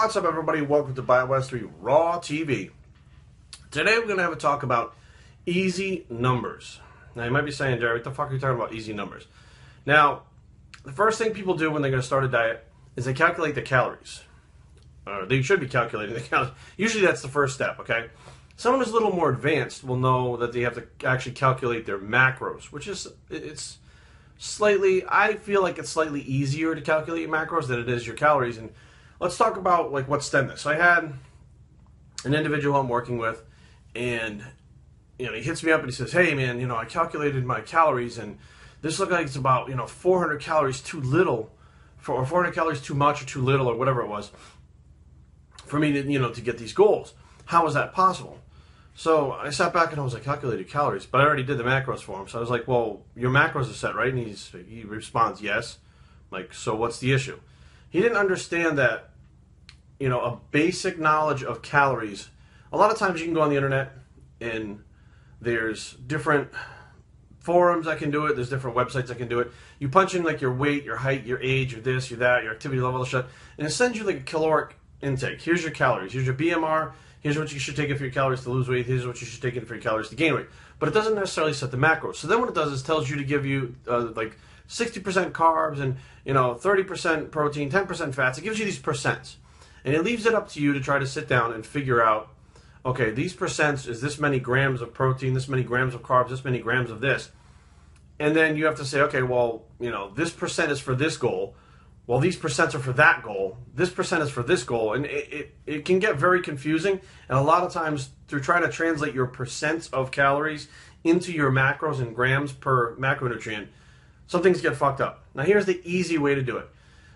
What's up, everybody? Welcome to Bios3 Raw TV. Today we're going to have a talk about easy numbers. Now you might be saying, Jerry, what the fuck are you talking about easy numbers? Now, the first thing people do when they're going to start a diet is they calculate the calories. They should be calculating the calories. Usually that's the first step, okay? Someone who's a little more advanced will know that they have to actually calculate their macros, which is, it's slightly, I feel like it's slightly easier to calculate your macros than it is your calories. And let's talk about like what stemmed this. So I had an individual I'm working with, and he hits me up and he says, "Hey man, I calculated my calories and this looks like it's about 400 calories too little, or 400 calories too much or too little or whatever it was for me to to get these goals. How is that possible?" So I sat back and I was like, calculated calories, but I already did the macros for him. So I was like, "Well, your macros are set, right?" And he responds, "Yes." I'm like, "So what's the issue?" He didn't understand that, a basic knowledge of calories. A lot of times you can go on the internet and there's different forums that can do it. There's different websites that can do it. You punch in like your weight, your height, your age, your this, your that, your activity level, the shit, and it sends you like a caloric intake. Here's your calories. Here's your BMR. Here's what you should take it for your calories to lose weight. Here's what you should take it for your calories to gain weight. But it doesn't necessarily set the macros. So then what it does is tells you to give you like 60% carbs and 30% protein, 10% fats. It gives you these percents. And it leaves it up to you to try to sit down and figure out, okay, these percents is this many grams of protein, this many grams of carbs, this many grams of this. And then you have to say, okay, well, this percent is for this goal. Well, these percents are for that goal. This percent is for this goal. And it can get very confusing. And a lot of times through trying to translate your percents of calories into your macros and grams per macronutrient, some things get fucked up. Now here's the easy way to do it.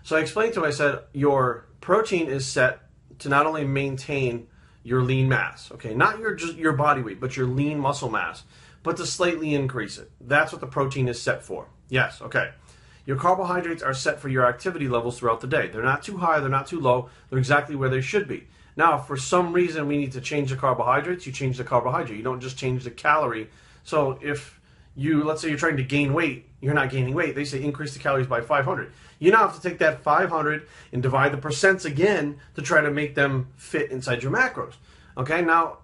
So I explained to him, I said, your protein is set to not only maintain your lean mass, okay, not just your body weight, but your lean muscle mass, but to slightly increase it. That's what the protein is set for. Yes, okay. Your carbohydrates are set for your activity levels throughout the day. They're not too high, they're not too low, they're exactly where they should be. Now, if for some reason we need to change the carbohydrates, you change the carbohydrate. You don't just change the calorie. So if let's say you're trying to gain weight, you're not gaining weight. They say increase the calories by 500. You now have to take that 500 and divide the percents again to try to make them fit inside your macros. Okay, now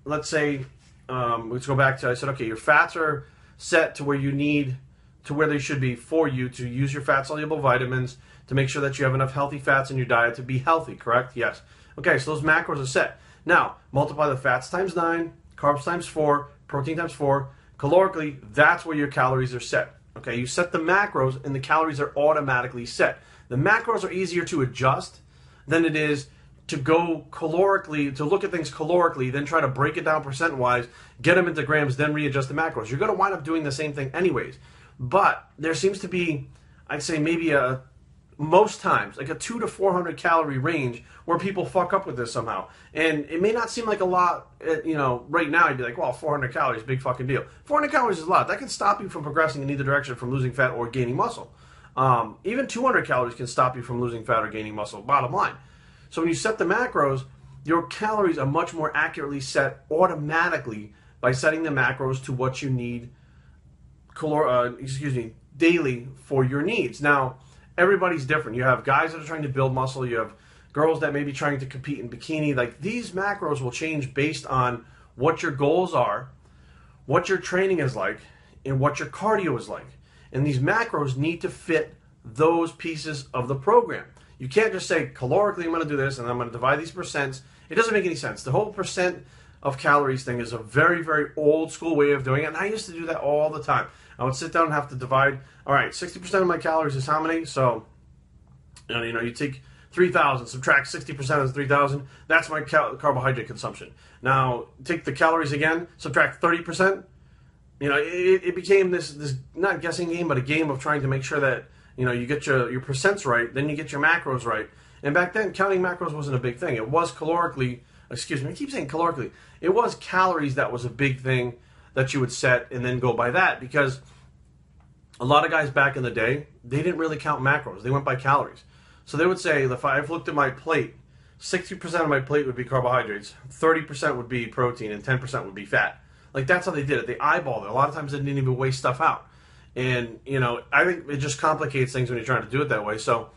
let's say, let's go back to, I said, okay, your fats are set to where you need, to where they should be for you to use your fat-soluble vitamins to make sure that you have enough healthy fats in your diet to be healthy, correct? Yes. Okay, so those macros are set. Now, multiply the fats times 9, carbs times 4, protein times 4. Calorically, that's where your calories are set. Okay, you set the macros and the calories are automatically set. The macros are easier to adjust than it is to go calorically, to look at things calorically, then try to break it down percent-wise, get them into grams, then readjust the macros. You're going to wind up doing the same thing anyways. But there seems to be, I'd say maybe most times, like a 200 to 400 calorie range where people fuck up with this somehow. And it may not seem like a lot, right now I'd be like, well, 400 calories, big fucking deal. 400 calories is a lot. That can stop you from progressing in either direction, from losing fat or gaining muscle. Even 200 calories can stop you from losing fat or gaining muscle, bottom line. So when you set the macros, your calories are much more accurately set automatically by setting the macros to what you need daily for your needs. Now, everybody's different. You have guys that are trying to build muscle. You have girls that may be trying to compete in bikini. Like, these macros will change based on what your goals are, what your training is like, and what your cardio is like. And these macros need to fit those pieces of the program. You can't just say, calorically, I'm going to do this, and I'm going to divide these percents. It doesn't make any sense. The whole percent of calories thing is a very, very old school way of doing it, and I used to do that all the time. I would sit down and have to divide, all right, 60% of my calories is how many? So, you take 3,000, subtract 60% of the 3,000, that's my carbohydrate consumption. Now, take the calories again, subtract 30%. It became this not guessing game, but a game of trying to make sure that, you get your percents right, then you get your macros right. And back then, counting macros wasn't a big thing. It was calorically, excuse me, I keep saying calorically. It was calories that was a big thing that you would set and then go by that, because a lot of guys back in the day, they didn't really count macros. They went by calories. So they would say, if I've looked at my plate, 60% of my plate would be carbohydrates, 30% would be protein, and 10% would be fat. Like, that's how they did it. They eyeballed it. A lot of times they didn't even weigh stuff out. And, I think it just complicates things when you're trying to do it that way. So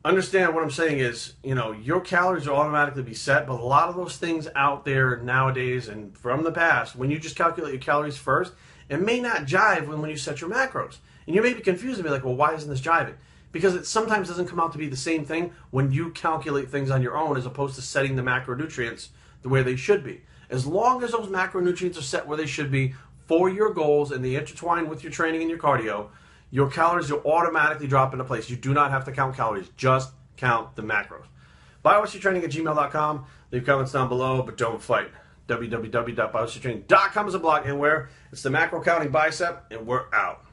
understand what I'm saying is, your calories will automatically be set, but a lot of those things out there nowadays and from the past, when you just calculate your calories first, it may not jive when you set your macros. And you may be confused and be like, well, why isn't this jiving? Because it sometimes doesn't come out to be the same thing when you calculate things on your own as opposed to setting the macronutrients the way they should be. As long as those macronutrients are set where they should be for your goals and they intertwine with your training and your cardio, your calories will automatically drop into place. You do not have to count calories. Just count the macros. Biowestertraining@gmail.com. Leave comments down below, but don't fight. www.biowestertraining.com is a blog, and where it's the macro counting bicep, and we're out.